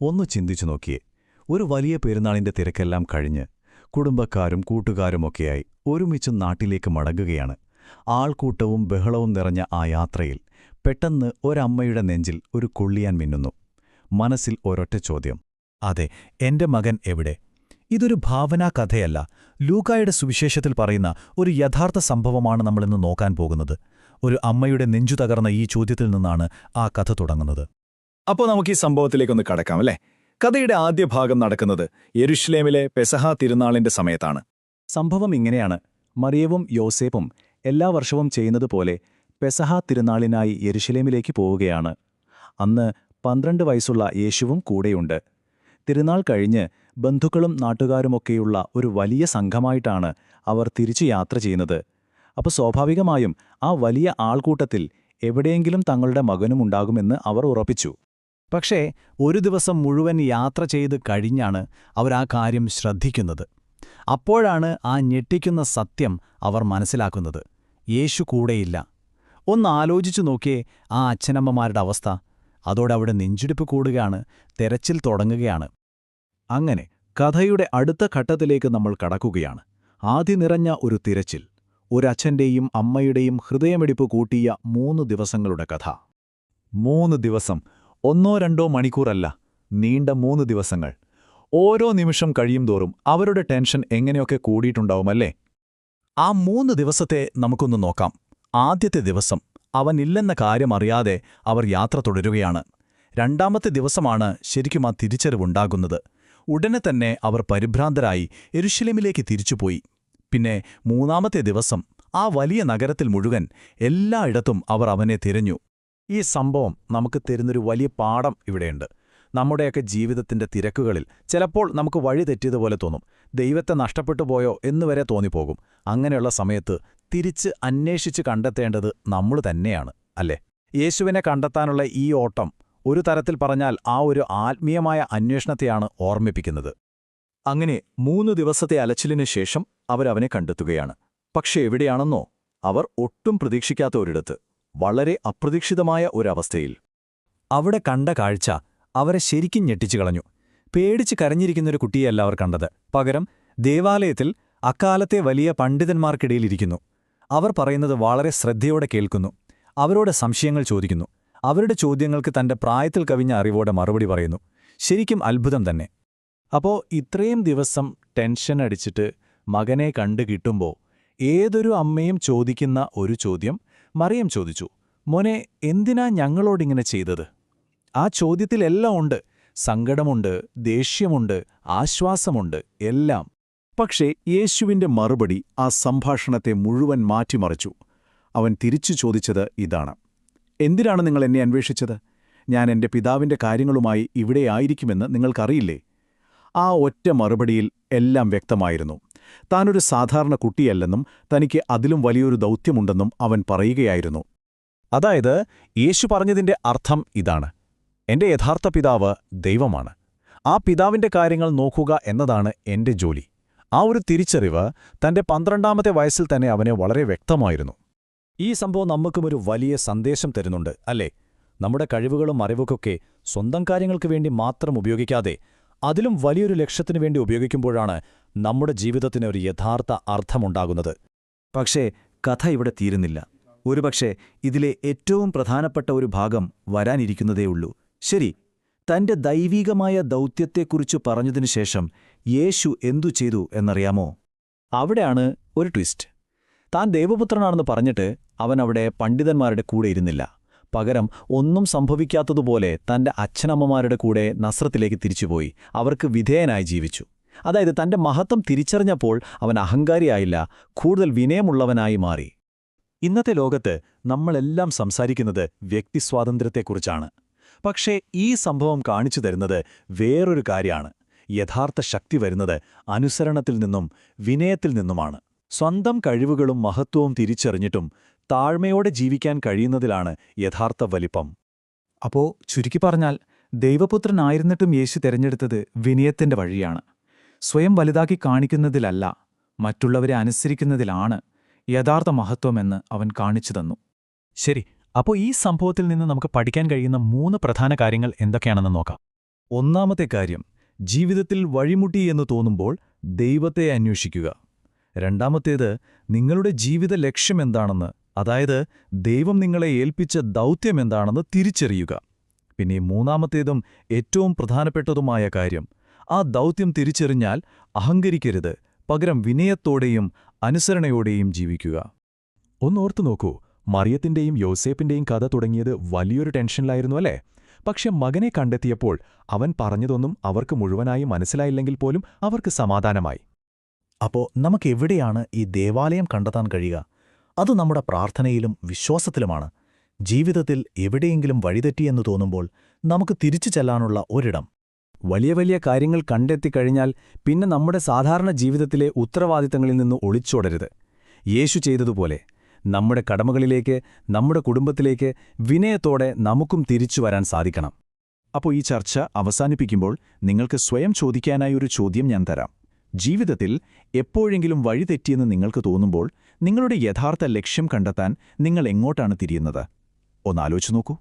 ഒന്ന് ചിന്തിച്ചു നോക്കിയേ, ഒരു വലിയ പെരുന്നാളിന്റെ തിരക്കെല്ലാം കഴിഞ്ഞ് കുടുംബക്കാരും കൂട്ടുകാരുമൊക്കെയായി ഒരുമിച്ച് നാട്ടിലേക്ക് മടങ്ങുകയാണ്. ആൾക്കൂട്ടവും ബഹളവും നിറഞ്ഞ ആ യാത്രയിൽ പെട്ടെന്ന് ഒരമ്മയുടെ നെഞ്ചിൽ ഒരു കൊള്ളിയാൻ മിന്നുന്നു. മനസ്സിൽ ഒരൊറ്റ ചോദ്യം: അതെ, എന്റെ മകൻ എവിടെ? ഇതൊരു ഭാവനാ കഥയല്ല, ലൂക്കായുടെ സുവിശേഷത്തിൽ പറയുന്ന ഒരു യഥാർത്ഥ സംഭവമാണ് നമ്മളിന്ന് നോക്കാൻ പോകുന്നത്. ഒരു അമ്മയുടെ നെഞ്ചു തകർന്ന ഈ ചോദ്യത്തിൽ നിന്നാണ് ആ കഥ തുടങ്ങുന്നത്. അപ്പോൾ നമുക്ക് ഈ സംഭവത്തിലേക്കൊന്ന് കടക്കാം, അല്ലേ? കഥയുടെ ആദ്യ ഭാഗം നടക്കുന്നത് യെരുശലേമിലെ പെസഹ തിരുനാളിന്റെ സമയത്താണ്. സംഭവം ഇങ്ങനെയാണ്. മറിയവും യോസേപ്പും എല്ലാ വർഷവും ചെയ്യുന്നതുപോലെ പെസഹ തിരുനാളിനായി യെരുശലേമിലേക്ക് പോവുകയാണ്. അന്ന് 12 വയസ്സുള്ള യേശുവും കൂടെയുണ്ട്. തിരുനാൾ കഴിഞ്ഞ് ബന്ധുക്കളും നാട്ടുകാരുമൊക്കെയുള്ള ഒരു വലിയ സംഘമായിട്ടാണ് അവർ തിരിച്ചു യാത്ര ചെയ്യുന്നത്. അപ്പോൾ സ്വാഭാവികമായും ആ വലിയ ആൾക്കൂട്ടത്തിൽ എവിടെയെങ്കിലും തങ്ങളുടെ മകനുമുണ്ടാകുമെന്ന് അവർ ഉറപ്പിച്ചു. പക്ഷേ ഒരു ദിവസം മുഴുവൻ യാത്ര ചെയ്ത് കഴിഞ്ഞാണ് അവർ ആ കാര്യം ശ്രദ്ധിക്കുന്നത്. അപ്പോഴാണ് ആ ഞെട്ടിക്കുന്ന സത്യം അവർ മനസ്സിലാക്കുന്നത്: യേശു കൂടെയില്ല. ഒന്നാലോചിച്ചു നോക്കിയേ ആ അച്ഛനമ്മമാരുടെ അവസ്ഥ. അതോടെ അവിടെ നെഞ്ചിടിപ്പ് കൂടുകയാണ്, തെരച്ചിൽ തുടങ്ങുകയാണ്. അങ്ങനെ കഥയുടെ അടുത്ത ഘട്ടത്തിലേക്ക് നമ്മൾ കടക്കുകയാണ്. ആദ്യ നിറഞ്ഞ ഒരു തിരച്ചിൽ, ഒരച്ഛൻ്റെയും അമ്മയുടെയും ഹൃദയമിടിപ്പ് കൂട്ടിയ 3 ദിവസങ്ങളുടെ കഥ. 3 ദിവസം, 1-2 മണിക്കൂറല്ല, നീണ്ട 3 ദിവസങ്ങൾ. ഓരോ നിമിഷം കഴിയുംതോറും അവരുടെ ടെൻഷൻ എങ്ങനെയൊക്കെ കൂടിയിട്ടുണ്ടാവുമല്ലേ? ആ 3 ദിവസത്തെ നമുക്കൊന്ന് നോക്കാം. ആദ്യത്തെ ദിവസം അവനില്ലെന്ന കാര്യം അറിയാതെ അവർ യാത്ര തുടരുകയാണ്. രണ്ടാമത്തെ ദിവസമാണ് ശരിക്കും ആ തിരിച്ചറിവുണ്ടാകുന്നത്. ഉടനെ തന്നെ അവർ പരിഭ്രാന്തരായി യെരുശലേമിലേക്ക് തിരിച്ചുപോയി. പിന്നെ 3-ാമത്തെ ദിവസം ആ വലിയ നഗരത്തിൽ മുഴുവൻ എല്ലായിടത്തും അവർ അവനെ തിരഞ്ഞു. ഈ സംഭവം നമുക്ക് തരുന്നൊരു വലിയ പാഠം ഇവിടെയുണ്ട്. നമ്മുടെയൊക്കെ ജീവിതത്തിന്റെ തിരക്കുകളിൽ ചിലപ്പോൾ നമുക്ക് വഴി തെറ്റിയതുപോലെ തോന്നും. ദൈവത്തെ നഷ്ടപ്പെട്ടു പോയോ എന്നുവരെ തോന്നിപ്പോകും. അങ്ങനെയുള്ള സമയത്ത് തിരിച്ച് അന്വേഷിച്ച് കണ്ടെത്തേണ്ടത് നമ്മൾ തന്നെയാണ്, അല്ലേ? യേശുവിനെ കണ്ടെത്താനുള്ള ഈ ഓട്ടം ഒരു തരത്തിൽ പറഞ്ഞാൽ ആ ഒരു ആത്മീയമായ അന്വേഷണത്തെയാണ് ഓർമ്മിപ്പിക്കുന്നത്. അങ്ങനെ 3 ദിവസത്തെ അലച്ചിലിനു ശേഷം അവരവനെ കണ്ടെത്തുകയാണ്. പക്ഷെ എവിടെയാണെന്നോ? അവർ ഒട്ടും പ്രതീക്ഷിക്കാത്ത ഒരിടത്ത്, വളരെ അപ്രതീക്ഷിതമായ ഒരവസ്ഥയിൽ. അവിടെ കണ്ട കാഴ്ച അവരെ ശരിക്കും ഞെട്ടിച്ചു കളഞ്ഞു. പേടിച്ച് കരഞ്ഞിരിക്കുന്നൊരു കുട്ടിയല്ല അവർ കണ്ടത്. പകരം ദേവാലയത്തിൽ അക്കാലത്തെ വലിയ പണ്ഡിതന്മാർക്കിടയിലിരിക്കുന്നു. അവർ പറയുന്നത് വളരെ ശ്രദ്ധയോടെ കേൾക്കുന്നു. അവരോട് സംശയങ്ങൾ ചോദിക്കുന്നു. അവരുടെ ചോദ്യങ്ങൾക്ക് തന്റെ പ്രായത്തിൽ കവിഞ്ഞ അറിവോടെ മറുപടി പറയുന്നു. ശരിക്കും അത്ഭുതം തന്നെ. അപ്പോൾ ഇത്രയും ദിവസം ടെൻഷൻ അടിച്ചിട്ട് മകനെ കണ്ടു കിട്ടുമ്പോൾ ഏതൊരു അമ്മയും ചോദിക്കുന്ന ഒരു ചോദ്യം മറിയം ചോദിച്ചു: മോനെ, എന്തിനാ ഞങ്ങളോടിങ്ങനെ ചെയ്തത്? ആ ചോദ്യത്തിലെല്ലാം ഉണ്ട്. സങ്കടമുണ്ട്, ദേഷ്യമുണ്ട്, ആശ്വാസമുണ്ട്, എല്ലാം. പക്ഷേ യേശുവിന്റെ മറുപടി ആ സംഭാഷണത്തെ മുഴുവൻ മാറ്റിമറിച്ചു. അവൻ തിരിച്ചു ചോദിച്ചത് ഇതാണ്: എന്തിനാണ് നിങ്ങൾ എന്നെ അന്വേഷിച്ചത്? ഞാൻ എന്റെ പിതാവിന്റെ കാര്യങ്ങളുമായി ഇവിടെയായിരിക്കുമെന്ന് നിങ്ങൾക്കറിയില്ലേ? ആ ഒറ്റ മറുപടിയിൽ എല്ലാം വ്യക്തമായിരുന്നു. താനൊരു സാധാരണ കുട്ടിയല്ലെന്നും തനിക്ക് അതിലും വലിയൊരു ദൗത്യമുണ്ടെന്നും അവൻ പറയുകയായിരുന്നു. അതായത് യേശു പറഞ്ഞതിന്റെ അർത്ഥം ഇതാണ്: എന്റെ യഥാർത്ഥ പിതാവ് ദൈവമാണ്. ആ പിതാവിന്റെ കാര്യങ്ങൾ നോക്കുക എന്നതാണ് എന്റെ ജോലി. ആ ഒരു തിരിച്ചറിവ് തന്റെ 12-ാമത്തെ വയസ്സിൽ തന്നെ അവനെ വളരെ വ്യക്തമായിരുന്നു. ഈ സംഭവം നമുക്കും ഒരു വലിയ സന്ദേശം തരുന്നുണ്ട്, അല്ലേ? നമ്മുടെ കഴിവുകളും അറിവുകൊക്കെ സ്വന്തം കാര്യങ്ങൾക്ക് വേണ്ടി മാത്രം ഉപയോഗിക്കാതെ അതിലും വലിയൊരു ലക്ഷ്യത്തിനു വേണ്ടി ഉപയോഗിക്കുമ്പോഴാണ് നമ്മുടെ ജീവിതത്തിന് ഒരു യഥാർത്ഥ അർത്ഥമുണ്ടാകുന്നത്. പക്ഷേ കഥ ഇവിടെ തീരുന്നില്ല. ഒരുപക്ഷെ ഇതിലെ ഏറ്റവും പ്രധാനപ്പെട്ട ഒരു ഭാഗം വരാനിരിക്കുന്നതേയുള്ളൂ. ശരി, തന്റെ ദൈവീകമായ ദൗത്യത്തെക്കുറിച്ച് പറഞ്ഞതിനുശേഷം യേശു എന്തു ചെയ്തു എന്നറിയാമോ? അവിടെയാണ് ഒരു ട്വിസ്റ്റ്. താൻ ദൈവപുത്രനാണെന്ന് പറഞ്ഞിട്ട് അവൻ അവിടെ പണ്ഡിതന്മാരുടെ കൂടെ ഇരുന്നില്ല. പകരം ഒന്നും സംഭവിക്കാത്തതുപോലെ തന്റെ അച്ഛനമ്മമാരുടെ കൂടെ നസ്രത്തിലേക്ക് തിരിച്ചുപോയി അവർക്ക് വിധേയനായി ജീവിച്ചു. അതായത് തന്റെ മഹത്വം തിരിച്ചറിഞ്ഞപ്പോൾ അവൻ അഹങ്കാരിയായില്ല, കൂടുതൽ വിനയമുള്ളവനായി മാറി. ഇന്നത്തെ ലോകത്ത് നമ്മളെല്ലാം സംസാരിക്കുന്നത് വ്യക്തിസ്വാതന്ത്ര്യത്തെക്കുറിച്ചാണ്. പക്ഷേ ഈ സംഭവം കാണിച്ചു തരുന്നത് വേറൊരു കാര്യമാണ്. യഥാർത്ഥ ശക്തി വരുന്നത് അനുസരണത്തിൽ നിന്നും വിനയത്തിൽ നിന്നുമാണ്. സ്വന്തം കഴിവുകളും മഹത്വവും തിരിച്ചറിഞ്ഞിട്ടും താഴ്മയോടെ ജീവിക്കാൻ കഴിയുന്നതിലാണ് യഥാർത്ഥ വലിപ്പം. അപ്പോ ചുരുക്കി പറഞ്ഞാൽ, ദൈവപുത്രനായിരുന്നിട്ടും യേശു തിരഞ്ഞെടുത്തത് വിനയത്തിന്റെ വഴിയാണ്. സ്വയം വലുതാക്കി കാണിക്കുന്നതിലല്ല, മറ്റുള്ളവരെ അനുസരിക്കുന്നതിലാണ് യഥാർത്ഥ മഹത്വമെന്ന് അവൻ കാണിച്ചു തന്നു. ശരി, അപ്പോൾ ഈ സംഭവത്തിൽ നിന്ന് നമുക്ക് പഠിക്കാൻ കഴിയുന്ന 3 പ്രധാന കാര്യങ്ങൾ എന്തൊക്കെയാണെന്ന് നോക്കാം. ഒന്നാമത്തെ കാര്യം, ജീവിതത്തിൽ വഴിമുട്ടി എന്ന് തോന്നുമ്പോൾ ദൈവത്തെ അന്വേഷിക്കുക. രണ്ടാമത്തേത്, നിങ്ങളുടെ ജീവിത ലക്ഷ്യമെന്താണെന്ന്, അതായത് ദൈവം നിങ്ങളെ ഏൽപ്പിച്ച ദൗത്യമെന്താണെന്ന് തിരിച്ചറിയുക. പിന്നെ മൂന്നാമത്തേതും ഏറ്റവും പ്രധാനപ്പെട്ടതുമായ കാര്യം, ആ ദൗത്യം തിരിച്ചറിഞ്ഞാൽ അഹങ്കരിക്കരുത്, പകരം വിനയത്തോടെയും അനുസരണയോടെയും ജീവിക്കുക. ഒന്നോർത്തു നോക്കൂ, മറിയത്തിന്റെയും യോസേപ്പിന്റെയും കഥ തുടങ്ങിയത് വലിയൊരു ടെൻഷനിലായിരുന്നു അല്ലേ? പക്ഷെ മകനെ കണ്ടെത്തിയപ്പോൾ അവൻ പറഞ്ഞതൊന്നും അവർക്ക് മുഴുവനായി മനസ്സിലായില്ലെങ്കിൽ പോലും അവർക്ക് സമാധാനമായി. അപ്പോൾ നമുക്കെവിടെയാണ് ഈ ദേവാലയം കണ്ടെത്താൻ കഴിയുക? അത് നമ്മുടെ പ്രാർത്ഥനയിലും വിശ്വാസത്തിലുമാണ്. ജീവിതത്തിൽ എവിടെയെങ്കിലും വഴിതെറ്റിയെന്ന് തോന്നുമ്പോൾ നമുക്ക് തിരിച്ചു ചെല്ലാനുള്ള ഒരിടം. വലിയ വലിയ കാര്യങ്ങൾ കണ്ടെത്തിക്കഴിഞ്ഞാൽ പിന്നെ നമ്മുടെ സാധാരണ ജീവിതത്തിലെ ഉത്തരവാദിത്തങ്ങളിൽ നിന്ന് ഒളിച്ചോടരുത്. യേശു ചെയ്തതുപോലെ നമ്മുടെ കടമകളിലേക്ക്, നമ്മുടെ കുടുംബത്തിലേക്ക് വിനയത്തോടെ നമുക്കും തിരിച്ചു വരാൻ സാധിക്കണം. അപ്പോൾ ഈ ചർച്ച അവസാനിപ്പിക്കുമ്പോൾ നിങ്ങൾക്ക് സ്വയം ചോദിക്കാനായി ഒരു ചോദ്യം ഞാൻ തരാം. ജീവിതത്തിൽ എപ്പോഴെങ്കിലും വഴിതെറ്റിയെന്ന് നിങ്ങൾക്ക് തോന്നുമ്പോൾ നിങ്ങളുടെ യഥാർത്ഥ ലക്ഷ്യം കണ്ടെത്താൻ നിങ്ങൾ എങ്ങോട്ടാണ് തിരിയുന്നത്? ഒന്നാലോചിച്ചു നോക്കൂ.